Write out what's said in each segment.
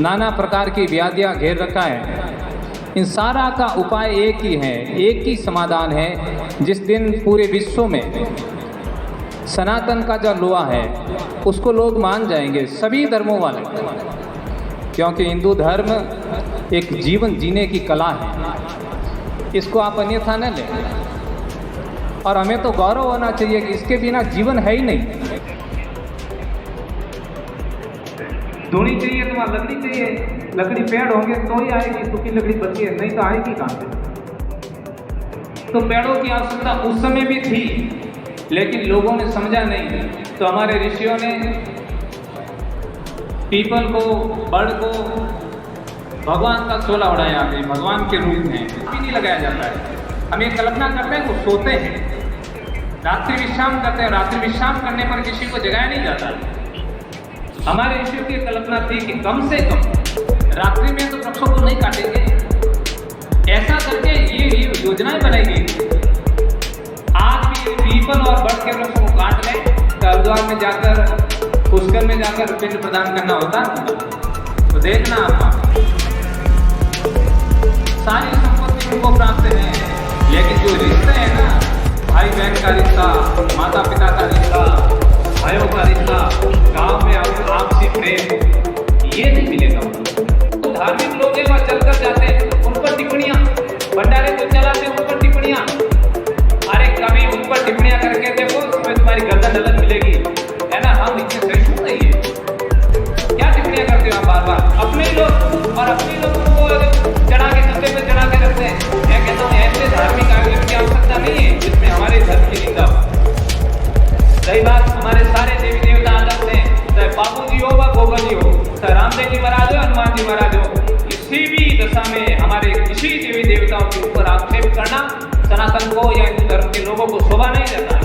नाना प्रकार की व्याधियाँ घेर रखा है। इन सारा का उपाय एक ही है, एक ही समाधान है। जिस दिन पूरे विश्व में सनातन का जो लोहा है उसको लोग मान जाएंगे, सभी धर्मों वाले, क्योंकि हिंदू धर्म एक जीवन जीने की कला है, इसको आप अन्यथा न लें। और हमें तो गौरव होना चाहिए कि इसके बिना जीवन है ही नहीं। धुनी चाहिए तो वहाँ लकड़ी चाहिए, लकड़ी पेड़ होंगे तो ही आएगी, सूखी लकड़ी बची है, नहीं तो आएगी कहाँ से। तो पेड़ों की आवश्यकता उस समय भी थी, लेकिन लोगों ने समझा नहीं। तो हमारे ऋषियों ने पीपल को, बड़ को भगवान का शोला उड़ाया, भगवान के रूप में भी नहीं लगाया जाता है। हम ये कल्पना करते हैं, वो सोते हैं, रात्रि विश्राम करते हैं, रात्रि विश्राम करने पर किसी को जगाया नहीं जाता। हमारे ऋषियों की कल्पना थी कि कम से कम रात्रि में तो वृक्षों को नहीं काटेंगे, ऐसा करके ये योजनाएं बनाई गई। आज भी पीपल और बड़ के वृक्षों को काट लें तो हरिद्वार में जाकर, पुष्कर में जाकर पिंड प्रदान करना होता है। तो देखना आप, सारी संपत्ति उनको प्राप्त है, लेकिन जो रिश्ते हैं ना, भाई बहन का रिश्ता, माता पिता का रिश्ता, भाइयों का रिश्ता, गांव में आपसी प्रेम, ये नहीं मिलेगा। तो धार्मिक लोग हैं वहाँ चलकर जाते हैं, उन पर टिप्पणियाँ, भंडारे को चलाते हैं, उन पर टिप्पणियाँ। अरे कभी उन पर टिप्पणियाँ करके देखो, उसमें तुम्हारी गर्दन डलन मिलेगी, है ना। हम इतने सहिष्णु नहीं है, क्या टिप्पणियाँ करते हो आप बार बार। अपने लोग और अपने लोगों को चढ़ा के कंधे पे चढ़ा के रखते हैं। मैं कहता हूँ ऐसे धार्मिक आयोजन की आवश्यकता नहीं है जिसमें हमारे धर्म की निंदा हो। सही बात, हमारे सारे देवी देवता अलग हैं, चाहे बाबू जी हो व गोगा जी हो, चाहे रामदेव जी महाराज हो, हनुमान जी महाराज हो, किसी भी दशा में हमारे किसी देवी देवताओं के ऊपर आक्षेप करना सनातन को या हिंदू धर्म के लोगों को शोभा नहीं देता है।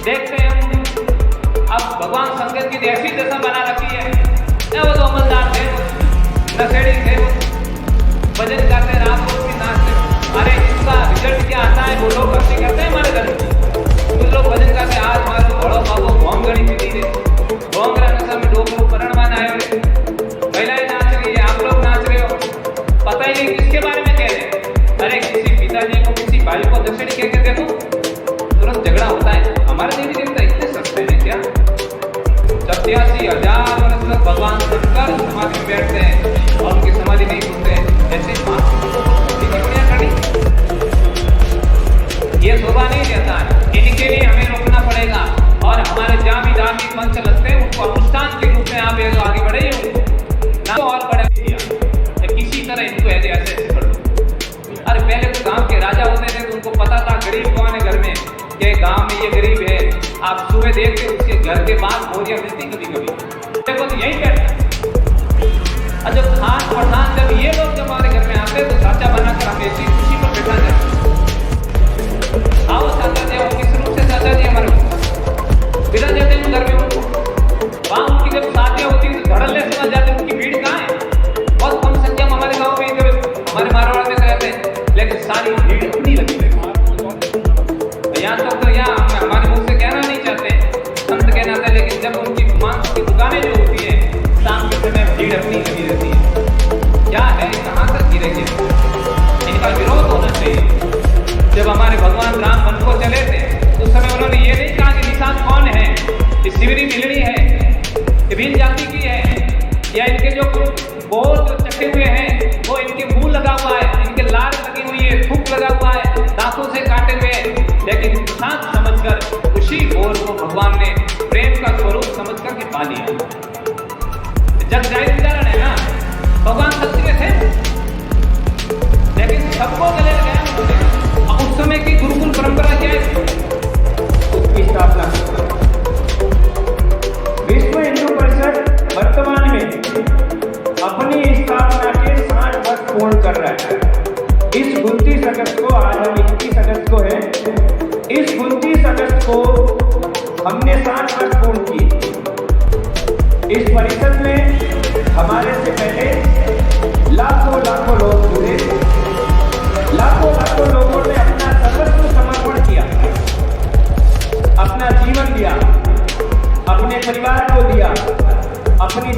देखते हैं अब भगवान शंकर की ऐसी दशा बना रखी है, वो तो अमलदार थे, नशेड़ी थे, भजन गाते, रात को भी नाचते। अरे इसका रिजल्ट क्या आता है, वो लोग भक्ति करते हैं हमारे धर्म की। कुछ लोग भजन गाते, आज मारो बड़ो बाबो भोंग गणी पीती रे, भोंगरा नशा में डोकरो परणवान आयो रे, महिलाएं नाच रही है, आप लोग नाच रहे हो, पता ही नहीं किसके बारे में कह रहे हैं। अरे किसी पिताजी को, किसी भाई को दक्षिणी कह के देखो, तुरंत झगड़ा होता है। हमारे देवी देवता इतने सस्ते हैं क्या? 87,000 वर्ष तक भगवान शंकर समाधि में बैठते हैं और उनकी समाधि नहीं टूटते हैं। ऐसे टिप्पणियां करी, ये शोभा नहीं देता है। इनके लिए हमें रोकना पड़ेगा और हमारे जहाँ भी धार्मिक मंच लगते हैं उनको अनुष्ठान के रूप में आप आगे बढ़े ना, तो और बढ़े किसी तरह इनको ऐसे कर दो। अरे पहले तो गांव के राजा होते थे तो उनको पता था गरीब कौन है घर में, कि गांव में ये गरीब है। आप सुबह देखते उसके घर के बाद बोरियां मिलती कभी देखो तो यही बैठता। और जब खान पठान, जब ये लोग जब हमारे घर में आते तो साचा बनाकर हम ऐसी खुशी पर बैठा जाए, आओ चाचा जी, किस रूप से चाचा जी हमारे बिना जाते हैं घर में उनको। वहाँ उनकी जब शादियाँ होती है तो धड़ल्ले समझ जाते हैं, उनकी भीड़ कहाँ है। बहुत कम संख्या में हमारे गाँव में हमारे मारवाड़ में रहते हैं, लेकिन सारी भीड़ इतनी लगी है। यहाँ तक तो यहाँ हमारे मुँह से कहना नहीं चाहते, संत कहना था, लेकिन जब उनकी मांस की दुकानें जो होती है शाम के समय भीड़ अपनी लगी रहती है। क्या है, कहाँ तक गिरेंगे? इनका विरोध होना चाहिए। जब हमारे भगवान राम वन को चले थे उस समय उन्होंने ये नहीं कहा कि निशान कौन है, ये शिवरी मिलनी है, भील जाति की है, या इनके जो बोल जो चटे हुए हैं वो इनके मुंह लगा हुआ है, इनके लार लगी हुई है, थूक लगा हुआ है, दांतों से काटे हुए। लेकिन प्रसाद समझकर उसी बोल को भगवान ने प्रेम का स्वरूप समझकर के पा लिया। जग जाहिर उदाहरण है ना, भगवान सत्य थे लेकिन सबको गले लगाया। उस समय की गुरुकुल परंपरा क्या है, उसकी स्थापना। विश्व हिंदू परिषद वर्तमान में अपनी स्थापना के 60 वर्ष पूर्ण कर रहा है। इस 29 अगस्त को, आज हम 21 अगस्त को है, इस 29 अगस्त को हमने 60 वर्ष पूर्ण की। इस परिषद में हमारे से पहले लाखों लोग जुड़े, लाखों लोगों ने अपना सर्वस्व समर्पण किया, अपना जीवन दिया, अपने परिवार को दिया, अपनी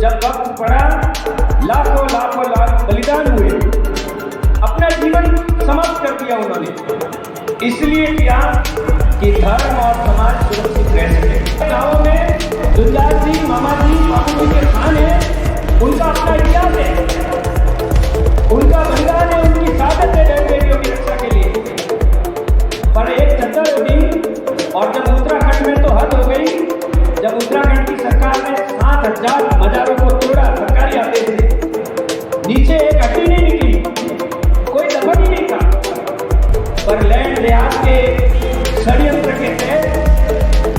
जब वक्त पड़ा लाखों लाखों लाख बलिदान हुए, अपना जीवन समाप्त कर दिया उन्होंने। इसलिए किया कि धर्म और समाज सुरक्षित रह सके। गाँव में दुर्गार जी, मामा जी, बाबू जी के खान है, उनका अपना इतिहास है, उनका बलिदान है, उनकी शहादत है बहन बेटियों की रक्षा के लिए। पर एक चक्कर हुई और जब उत्तराखंड में तो हद हो गई, जब उत्तराखंड की सरकार ने 7,000 मजारों को तोड़ा सरकारी आदेश से, नीचे एक हड्डी नहीं निकली, कोई दफन ही नहीं था। पर लैंड लिहाज के षड्यंत्र के तहत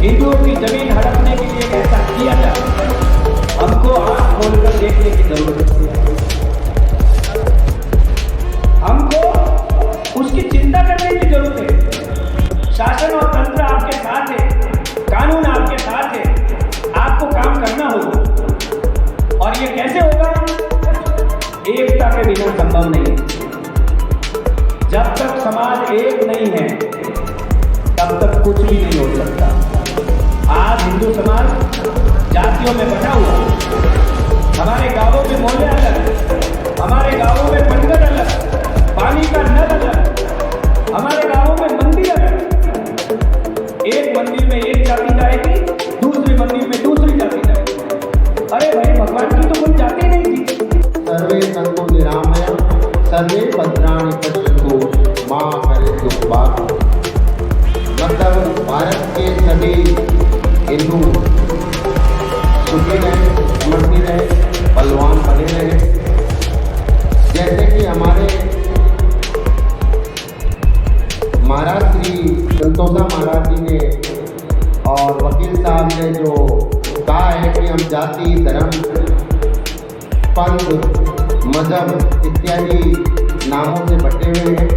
हिंदुओं की जमीन हड़पने के लिए ऐसा किया जाए, हमको आंख खोलकर देखने की जरूरत है। हमको उसकी चिंता करने की जरूरत है। शासन और तंत्र आपके साथ है, कानून आपके साथ है, आपको काम करना होगा। और ये कैसे होगा? एकता के बिना संभव नहीं है। जब तक समाज एक नहीं है तब तक कुछ भी नहीं हो सकता। आज हिंदू समाज जातियों में बटा हुआ, हमारे गांवों में मोहल्ले अलग, हमारे गांवों में पंगत अलग, पानी का नल अलग, हमारे गांवों में मंदिर अलग। एक मंदिर में एक जाति जाएगी, दूसरे मंदिर में दूसरी जाति जाएगी। अरे भाई, भगवान की तो कोई जाति नहीं थी। सर्वे संतो निरामय सर्वे भद्राणि पश्यन्तु मां करे दुष्भाग। मतलब भारत के सभी हिंदू सुखी रहे, समृद्धि रहे, बलवान बने रहे। जैसे कि हमारे महाराज श्री संतोषा महाराज जी ने और वकील साहब ने जो कहा है कि हम जाति, धर्म, पंथ, मजहब इत्यादि नामों से बटे हुए हैं।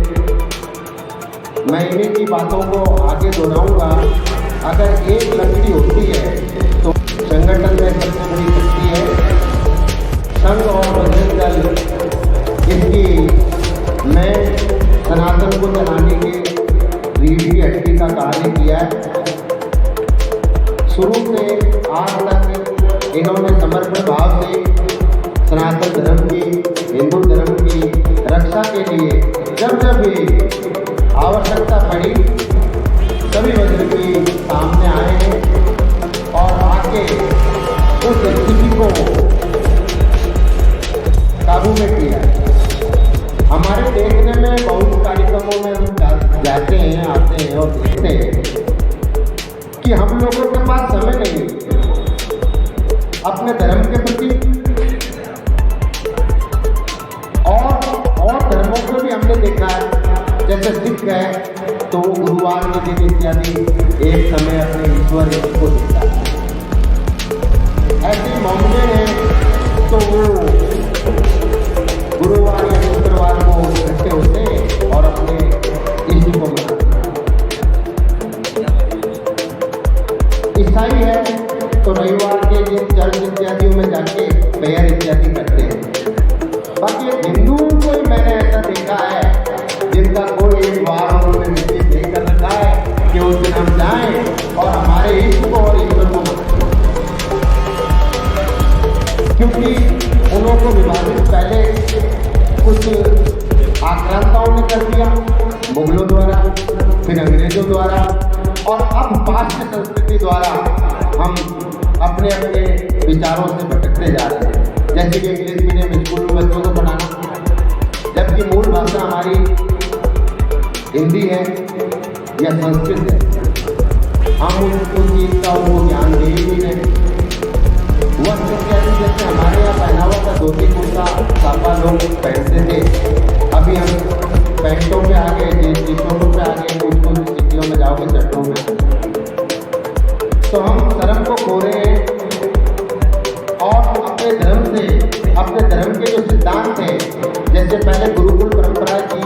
मैं इन्हीं की बातों को आगे दोहराऊंगा। अगर एक लकड़ी होती है तो संगठन में सबसे बड़ी शक्ति है संघ और बजरंग दल। इसकी मैं सनातन को चलाने के रीढ़ की हड्डी का कार्य किया है। शुरू से आज तक इन्होंने समर्पण भाव से सनातन धर्म की, हिंदू धर्म की रक्षा के लिए जब जब भी आवश्यकता पड़ी सभी वजह के सामने आए हैं और आके उस स्थिति को काबू में किया है। हमारे देखने में बहुत कार्यक्रमों में हम जाते हैं, आते हैं और देखते हैं कि हम लोगों के पास समय नहीं अपने धर्म के प्रति, और धर्मों को भी हमने देखा है। जैसे सिख है तो वो गुरुवार के दिन इत्यादि एक समय अपने ईश्वर को देता है। ऐसे मामले हैं तो वो गुरुवार या शुक्रवार को इकट्ठे होते हैं और अपने इष्ट को मनाते हैं। ईसाई है तो रविवार के दिन चर्च इत्यादियों में जाके प्रेयर इत्यादि करते हैं। बाकी हिंदुओं को ही मैंने ऐसा देखा है जिनका कोई एक बार उन्होंने निश्चित नहीं कर रखा है कि उस दिन हम जाएं और हमारे इष्ट को और ईश्वर को मनाएं। क्योंकि उन्हों को विभाजित पहले कुछ आक्रांताओं ने कर दिया, मुगलों द्वारा, फिर अंग्रेजों द्वारा, और अब पाश्चात्य संस्कृति द्वारा हम अपने अपने विचारों से भटकते जा रहे हैं। जैसे कि इंग्लिश मीडियम स्कूल में बच्चों को पढ़ाना, जबकि मूल भाषा हमारी हिंदी है या संस्कृत है। हम उनको चीज का वो ज्ञान दे ही नहीं रहे। वस्त्र इत्यादि जैसे हमारे यहाँ पहनावा का धोती कुर्ता साफा लोग पहनते थे, अभी हम पैंटों पे आ गए, टी शर्टों पे आ गए, कुछ कुछ सिटियों में जाओगे शर्टों में। तो हम धर्म को खो रहे हैं और अपने धर्म से, अपने धर्म के जो सिद्धांत हैं, जैसे पहले गुरुकुल परंपरा थी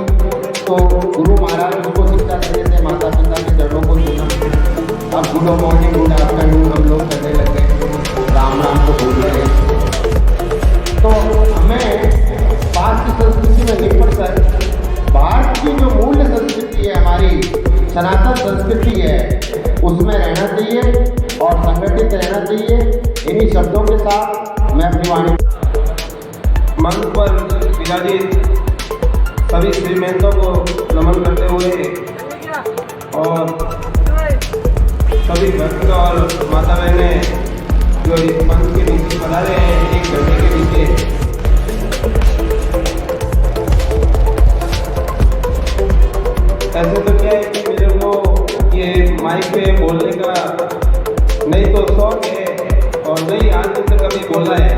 तो गुरु महाराज उनको शिक्षा देते थे, माता पिता के चरणों को छूना। अब गुड मॉर्निंग, गुड आफ्टरनून हम लोग करने लग गए, राम राम को भूल गए। तो हमें पाश्चात्य संस्कृति में नहीं पढ़कर भारत की जो मूल्य संस्कृति है, हमारी सनातन संस्कृति है, उसमें रहना चाहिए और संगठित रहना चाहिए। इन्हीं शब्दों के साथ मैं अपनी वाणी मंच पर विराजित सभी श्रीमंतों को नमन करते हुए और सभी भक्त और माता बहनें जो इस मंच के नीचे बना रहे हैं एक घंटे के नीचे, ऐसे तो क्या है कि मेरे को ये माइक पे बोलने का नहीं तो शौक है और नहीं आज तक कभी बोला है।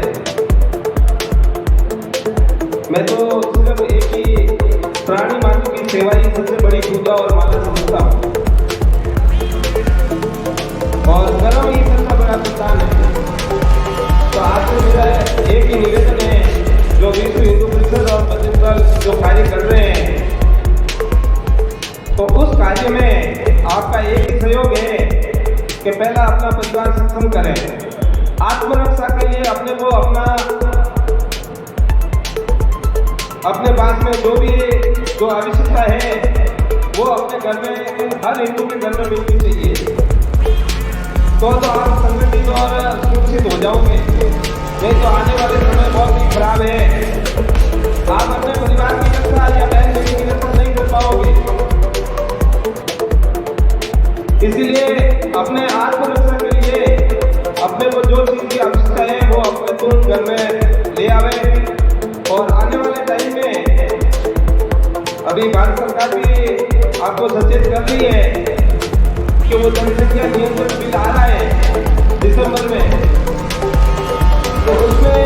मैं तो सिर्फ एक ही प्राणी मात्र की सेवा ही सबसे बड़ी पूजा और माला समझता हूँ और कर्म ही सबसे बड़ा प्रधान है। तो आज तो मेरा एक ही निवेदन है, जो विश्व हिंदू परिषद और बजरंग दल जो कार्य कर रहे हैं, तो उस कार्य में आपका एक ही सहयोग है कि पहला अपना परिवार सक्षम करें, आत्मरक्षा के लिए अपने को अपने पास में जो भी जो आवश्यकता है वो अपने घर में हर हिंदू के घर में मिलनी चाहिए, तो आप संगठित और सुरक्षित हो जाओगे। नहीं तो आने वाले समय बहुत ही खराब है, आप अपने परिवार की रक्षा या बहन बेटी की रक्षा नहीं कर पाओगे। इसलिए अपने आत्मरक्षा के लिए अपने को जो चीज की आवश्यकता है वो अपने तुरंत घर में ले आवे। और आने वाले टाइम में अभी भारत सरकार भी आपको सचेत कर रही है कि वो जनसंख्या नियंत्रण बिल आ रहा है दिसंबर में, तो उसमें